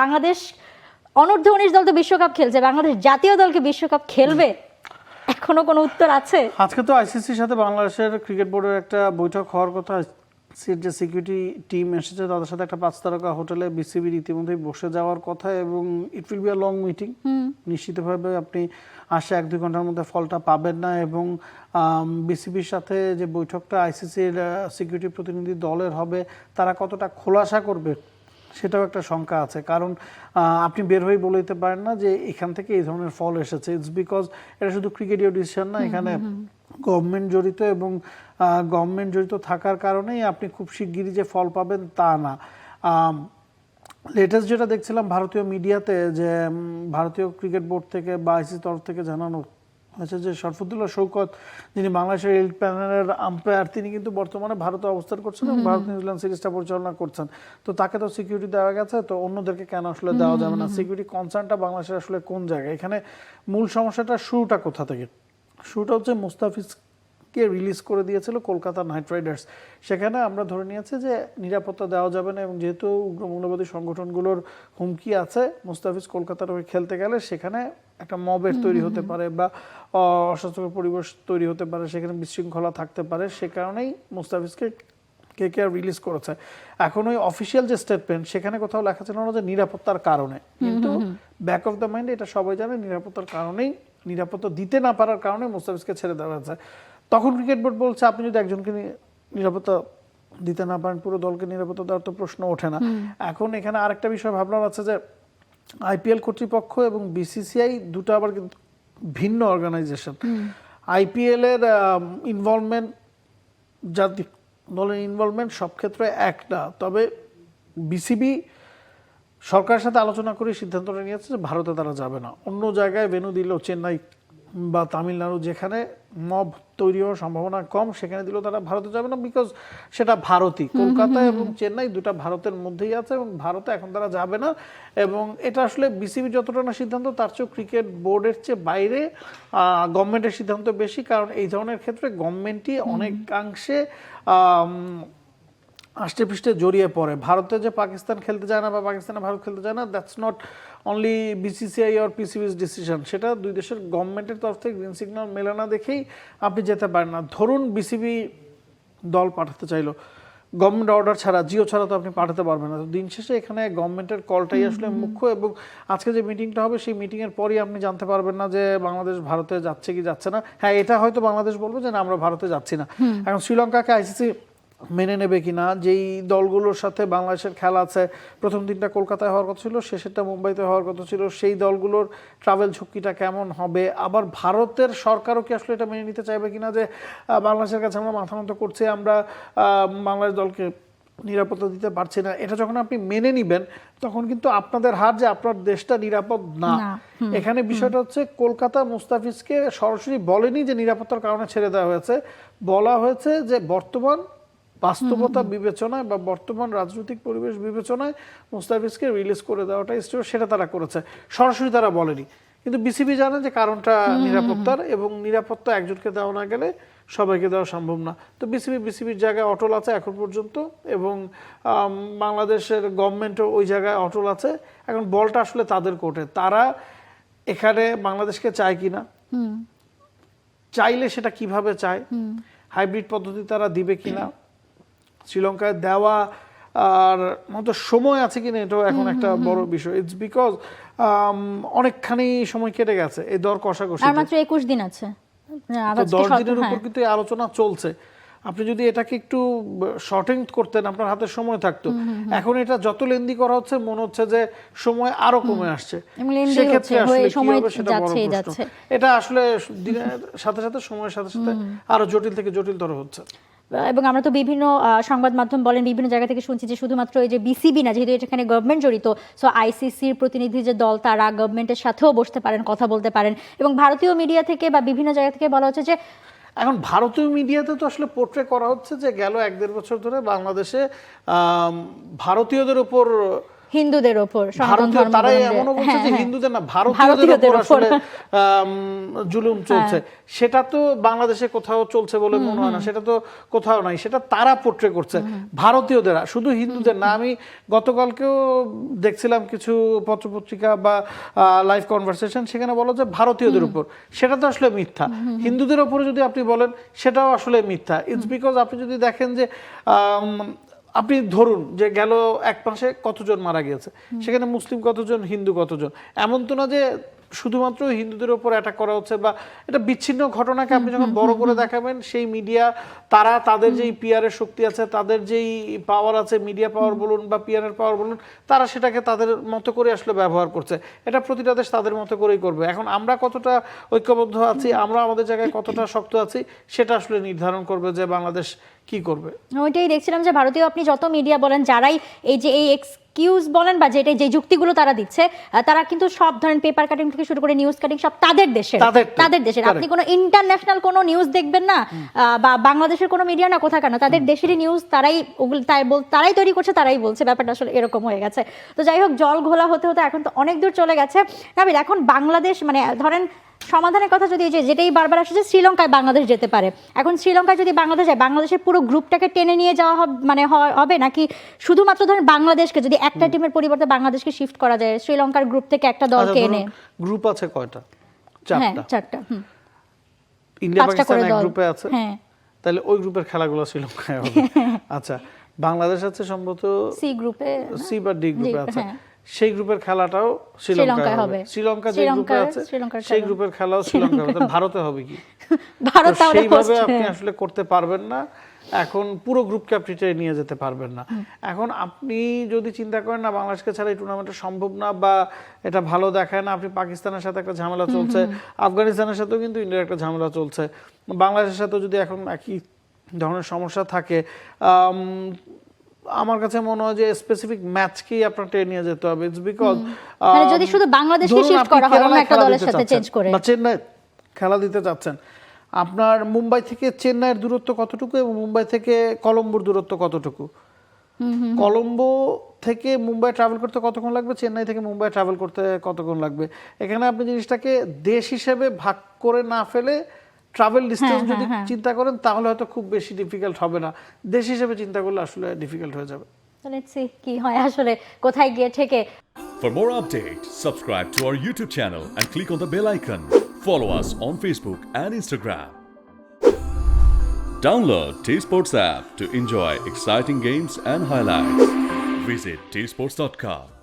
বাংলাদেশ অনূর্ধ্ব-19 দল তো বিশ্বকাপ খেলছে, বাংলাদেশ জাতীয় দলকে বিশ্বকাপ খেলবে? এখনো কোনো উত্তর আছে? আজকে তো আইসিসির সাথে বাংলাদেশের ক্রিকেট বোর্ডের একটা বৈঠক হওয়ার কথা। যে সিকিউরিটি টিম এসেছে তাদের সাথে একটা 5 তারকা হোটেলে বিসিবির ইতিমধ্যেই বসে যাওয়ার কথা এবং it will be a long meeting. নিশ্চিতভাবে আপনি আসে 1-2 ঘন্টার মধ্যে ফলটা পাবেন না এবং বিসিবির সাথে যে বৈঠকটা আইসিসির সিকিউরিটি প্রতিনিধি দলের হবে তারা কতটা খোলাসা করবে সেটাও একটা শঙ্কা আছে। কারণ আপনি বের হয়ে বলে দিতে পারেন না যে এখান থেকে এই ধরনের ফল এসেছে। ইটস বিকজ এটা শুধু ক্রিকেটীয় ডিসিশন না, এখানে গভর্নমেন্ট জড়িত এবং গভর্নমেন্ট জড়িত থাকার কারণেই আপনি খুব শিগগিরই যে ফল পাবেন তা না। লেটেস্ট যেটা দেখছিলাম ভারতীয় মিডিয়াতে যে ভারতীয় ক্রিকেট বোর্ড থেকে বা আইসিসির তরফ থেকে জানানো হয়েছে যে শরফুদ্দুল্লাহ শৌকত, যিনি বাংলাদেশের এলিট প্যানেলের আম্পায়ার, তিনি কিন্তু বর্তমানে ভারতে অবস্থান করছেন এবং ভারত নিউজিল্যান্ড সিরিজটা পরিচালনা করছেন। তো তাকে তো সিকিউরিটি দেওয়া গেছে, তো অন্যদেরকে কেন আসলে দেওয়া যাবে না? সিকিউরিটি কনসার্নটা বাংলাদেশের আসলে কোন জায়গায়? এখানে মূল সমস্যাটা শুরুটা কোথা থেকে? শুরুটা হচ্ছে মুস্তাফিজকে রিলিজ করে দিয়েছিল কলকাতা নাইট রাইডার্স। সেখানে আমরা ধরে নিয়েছি যে নিরাপত্তা দেওয়া যাবে না এবং যেহেতু উগ্র মৌলবাদী সংগঠনগুলোর হুমকি আছে, মুস্তাফিজ কলকাতার হয়ে খেলতে গেলে সেখানে একটা মবের তৈরি হতে পারে বা অস্বাস্থ্যকর পরিবেশ তৈরি হতে পারে, সেখানে বিশৃঙ্খলা থাকতে পারে। সে কারণেই মুস্তাফিজকে কেকেআর রিলিজ করেছে। এখন ওই অফিসিয়াল যে স্টেটমেন্ট সেখানে কোথাও লেখা ছিল না যে নিরাপত্তার কারণে, কিন্তু ব্যাক অফ দ্য মাইন্ড এটা সবাই জানে নিরাপত্তার কারণেই, নিরাপত্তা দিতে না পারার কারণে মুস্তাফিজকে ছেড়ে দেওয়া হয়েছে। তখন ক্রিকেট বোর্ড বলছে আপনি যদি একজনকে নিরাপত্তা দিতে না পারেন পুরো দলকে নিরাপত্তা দেওয়ার তো প্রশ্ন ওঠে না। এখন এখানে আরেকটা বিষয় ভাবনার আছে যে আইপিএল কর্তৃপক্ষ এবং বিসিসিআই দুটো আবার কিন্তু ভিন্ন অর্গানাইজেশন। আইপিএল এর ইনভলভমেন্ট, জাতীয় দলের ইনভলভমেন্ট সব ক্ষেত্রে এক না, তবে বিসিবি সরকারের সাথে আলোচনা করে সিদ্ধান্তটা নিয়েছে যে ভারতে তারা যাবে না। অন্য জায়গায় ভেন্যু দিলেও চেন্নাই বা তামিলনাড়ু, যেখানে মব তৈরি হওয়ার সম্ভাবনা কম, সেখানে দিলেও তারা ভারতে যাবে না, বিকজ সেটা ভারতই। কলকাতা এবং চেন্নাই দুটা ভারতের মধ্যেই আছে এবং ভারতে এখন তারা যাবে না। এবং এটা আসলে বিসিবি যতটা না সিদ্ধান্ত, তার চেয়েও ক্রিকেট বোর্ডের চেয়ে বাইরে গভর্নমেন্টের সিদ্ধান্ত বেশি। কারণ এই ধরনের ক্ষেত্রে গভর্নমেন্টই অনেকাংশে আষ্টে পৃষ্ঠে জড়িয়ে পড়ে। ভারতে যে পাকিস্তান খেলতে যায় না বা পাকিস্তানে ভারত খেলতে যায় না, that's not only BCCI or PCB's decision. সেটা দুই দেশের গভর্নমেন্টের তরফ থেকে গ্রিন সিগন্যাল মেলে না দেখেই আপনি যেতে পারেন না। ধরুন বিসিবি দল পাঠাতে চাইলো, গভর্নমেন্ট অর্ডার ছাড়া, জিও ছাড়া তো আপনি পাঠাতে পারবেন না। তো দিন শেষে এখানে গভর্নমেন্টের কলটাই আসলে মুখ্য এবং আজকে যে মিটিংটা হবে সেই মিটিংয়ের পরই আপনি জানতে পারবেন না যে বাংলাদেশ ভারতে যাচ্ছে কি যাচ্ছে না। হ্যাঁ, এটা হয়তো বাংলাদেশ বলবে যে না আমরা ভারতে যাচ্ছি না। এখন শ্রীলঙ্কাকে আইসিসি মেনে নেবে কিনা, যেই দলগুলোর সাথে বাংলাদেশের খেলা আছে, প্রথম দিনটা কলকাতায় হওয়ার কথা ছিল, শেষেরটা মুম্বাইতে হওয়ার কথা ছিল, সেই দলগুলোর ট্রাভেল ঝুঁকিটা কেমন হবে? আবার ভারতের সরকারও কি আসলে এটা মেনে নিতে চাইবে কিনা যে বাংলাদেশের কাছে আমরা মাথা নত করছি, আমরা বাংলাদেশ দলকে নিরাপত্তা দিতে পারছি না। এটা যখন আপনি মেনে নিবেন তখন কিন্তু আপনাদের হার যে আপনার দেশটা নিরাপদ না। এখানে বিষয়টা হচ্ছে কলকাতা মুস্তাফিজকে সরাসরি বলেনি যে নিরাপত্তার কারণে ছেড়ে দেওয়া হয়েছে, বলা হয়েছে যে বর্তমান বাস্তবতা বিবেচনায় বা বর্তমান রাজনৈতিক পরিবেশ বিবেচনায় মুস্তাফিজকে রিলিজ করে দেওয়াটাই সেটা তারা করেছে, সরাসরি তারা বলেনি। কিন্তু বিসিবি জানে যে কারণটা নিরাপত্তার, এবং নিরাপত্তা একজনকে দেওয়া না গেলে সবাইকে দেওয়া সম্ভব না। তো বিসিবির জায়গায় অটল আছে এখন পর্যন্ত এবং বাংলাদেশের গভর্নমেন্টও ওই জায়গায় অটল আছে। এখন বলটা আসলে তাদের কোর্টে, তারা এখানে বাংলাদেশকে চায় কিনা, চাইলে সেটা কিভাবে চায়, হাইব্রিড পদ্ধতি তারা দিবে কিনা, শ্রীলঙ্কায় দেওয়া আর মতো সময় আছে কিনা, এটাও এখন একটা বড় বিষয়। ইটস বিকজ অনেকখানি সময় কেটে গেছে এই দর কষাকষি, মাত্র 21 দিন আছে, 10 দিনের উপর কিন্তু এই আলোচনা চলছে। আপনি যদি এটাকে একটু শর্টিং করতেন আপনার হাতে সময় থাকতো। এখন এটা যত লেন্দি করা হচ্ছে মনে হচ্ছে যে সময় আরো কমে আসছে, সেক্ষেত্রে আসলে কি হবে সেটা বড় প্রশ্ন। এটা আসলে দিনের সাথে সাথে সময়ের সাথে সাথে আরো জটিল থেকে জটিলতর হচ্ছে। এবং আমরা তো বিভিন্ন সংবাদ মাধ্যম বলেন, বিভিন্ন জায়গা থেকে শুনছি যে শুধুমাত্র এই যে বিসিবি না, যেহেতু এখানে গভর্নমেন্ট জড়িত, সো আইসিসির প্রতিনিধি যে দল তারা গভর্নমেন্টের সাথেও বসতে পারেন, কথা বলতে পারেন। এবং ভারতীয় মিডিয়া থেকে বা বিভিন্ন জায়গা থেকে বলা হচ্ছে যে এখন ভারতীয় মিডিয়াতে তো আসলে পোর্ট্রে করা হচ্ছে যে গেল 1-1.5 বছর ধরে বাংলাদেশে ভারতীয়দের উপর হিন্দুদের ওপর সনাতন ভারতীয় ধর্মাবলম্বী, তারাই এমনও বলছে হ্যাঁ, যে হ্যাঁ। হিন্দুদের না ভারতীয়দের উপর আসলে জুলুম চলছে, হ্যাঁ। সেটা তো বাংলাদেশে কোথাও চলছে বলে মনে হয় না, সেটা তো কোথাও নাই, সেটা তারা পোট্রে করছে ভারতীয়দের, শুধু হিন্দুদের না। আমি গতকালকেও দেখছিলাম কিছু পত্রপত্রিকা বা লাইভ কনভারসেশন, সেখানে বলো যে ভারতীয়দের উপর, সেটা তো আসলে মিথ্যা। হিন্দুদের উপরে যদি আপনি বলেন সেটাও আসলে মিথ্যা। ইটস বিকজ আপনি যদি দেখেন যে আপনি ধরুন যে গেল এক মাসে কতজন মারা গিয়েছে, সেখানে মুসলিম কতজন, হিন্দু কতজন, এমন তো না যে শুধুমাত্র হিন্দুদের উপর অ্যাটাক করা হচ্ছে। বা এটা বিচ্ছিন্ন ঘটনাকে আপনি যখন বড় করে দেখাবেন, সেই মিডিয়া তারা তাদের যেই পিআর এর শক্তি আছে, তাদের যেই পাওয়ার আছে, মিডিয়া পাওয়ার বলুন বা পিআর এর পাওয়ার বলুন, তারা সেটাকে তাদের মতো করে আসলে ব্যবহার করছে। এটা প্রতিটা দেশ তাদের মতো করেই করবে। এখন আমরা কতটা ঐক্যবদ্ধ আছি, আমরা আমাদের জায়গায় কতটা শক্ত আছি, সেটা আসলে নির্ধারণ করবে যে বাংলাদেশ কি করবে। ওইটাই দেখছিলাম যে ভারতীয় আপনি যত মিডিয়া বলেন, যারাই এই যে এই এক্সকিউজ বলেন বা যেটা যে যুক্তিগুলো তারা দিচ্ছে, তারা কিন্তু সব ধরেন পেপার কাটিং থেকে শুরু করে নিউজ কাটিং সব তাদের দেশের। আপনি কোনো ইন্টারন্যাশনাল কোনো নিউজ দেখবেন না, বা বাংলাদেশের কোনো মিডিয়া না, কোথাকার না, তাদের দেশেরই নিউজ তারাই তারাই তৈরি করছে, তারাই বলছে। ব্যাপারটা আসলে এরকম হয়ে গেছে। তো যাই হোক, জল ঘোলা হতে হতে এখন তো অনেক দূর চলে গেছে। নাবিল, এখন বাংলাদেশ মানে ধরেন সমাধানের কথা যদি যেটাই বারবার আসছে, শ্রীলঙ্কায় বাংলাদেশ যেতে পারে। এখন শ্রীলঙ্কায় যদি বাংলাদেশ যায়, বাংলাদেশের পুরো গ্রুপটাকে টেনে নিয়ে যাওয়া হবে নাকি শুধুমাত্র ধরেন বাংলাদেশকে, যদি একটা টিমের পরিবর্তে বাংলাদেশকে শিফট করা যায় শ্রীলঙ্কার গ্রুপ থেকে একটা দলকে এনে? গ্রুপ আছে কয়টা? হ্যাঁ, চারটা। ইন্ডিয়া পাকিস্তান এক দল। গ্রুপে আছে, হ্যাঁ। তাহলে ওই গ্রুপের খেলাগুলো শ্রীলঙ্কায় হবে। আচ্ছা, বাংলাদেশ আছে সম্ভবত সি গ্রুপে, সি বা ডি গ্রুপে আছে, হ্যাঁ। সেই গ্রুপের খেলাটাও শ্রীলঙ্কায় হবে। শ্রীলঙ্কা যে গ্রুপে আছে সেই গ্রুপের খেলাও শ্রীলঙ্কায় হবে। ভারতে হবে কি? ভারত তাহলে সেইভাবে আপনি আসলে করতে পারবেন না। এখন পুরো গ্রুপকে আপনি টেনে নিয়ে যেতে পারবেন না। এখন আপনি যদি চিন্তা করেন না বাংলাদেশকে ছাড়া এই টুর্নামেন্টটা সম্ভব না বা এটা ভালো দেখায় না, আপনি পাকিস্তানের সাথে একটা ঝামেলা চলছে, আফগানিস্তানের সাথেও কিন্তু ইন্ডিয়ার একটা ঝামেলা চলছে, বাংলাদেশের সাথেও যদি এখন একই ধরনের সমস্যা থাকে, আমার কাছে মনে হয় যে স্পেসিফিক ম্যাচকেই আপনার টেনে নিয়ে যেতে হবে। ইটস বিকজ মানে যদি শুধু বাংলাদেশকে শিফট করা হয় অন্য একটা দলের সাথে চেঞ্জ করে, বা চেন্নাই খেলা দিতে যাচ্ছেন, আপনার মুম্বাই থেকে চেন্নাইয়ের দূরত্ব কতটুকু এবং মুম্বাই থেকে কলম্বোর দূরত্ব কতটুকু? কলম্বো থেকে মুম্বাই ট্রাভেল করতে কতক্ষণ লাগবে, চেন্নাই থেকে মুম্বাই ট্রাভেল করতে কতক্ষণ লাগবে? এখানে আপনি জিনিসটাকে দেশ হিসেবে ভাগ করে না ফেলে ট্রাভেল ডিসটেন্স যদি চিন্তা করেন, তাহলে হয়তো খুব বেশি ডিফিকাল্ট হবে না। দেশ হিসেবে চিন্তা করলে আসলে ডিফিকাল্ট হয়ে যাবে। লেটস সি কি হয় আসলে, কোথায় গিয়ে ঠেকে। For more updates, subscribe to our YouTube channel and click on the bell icon. Follow us on Facebook and Instagram. Download T-Sports app to enjoy exciting games and highlights. Visit tsports.com.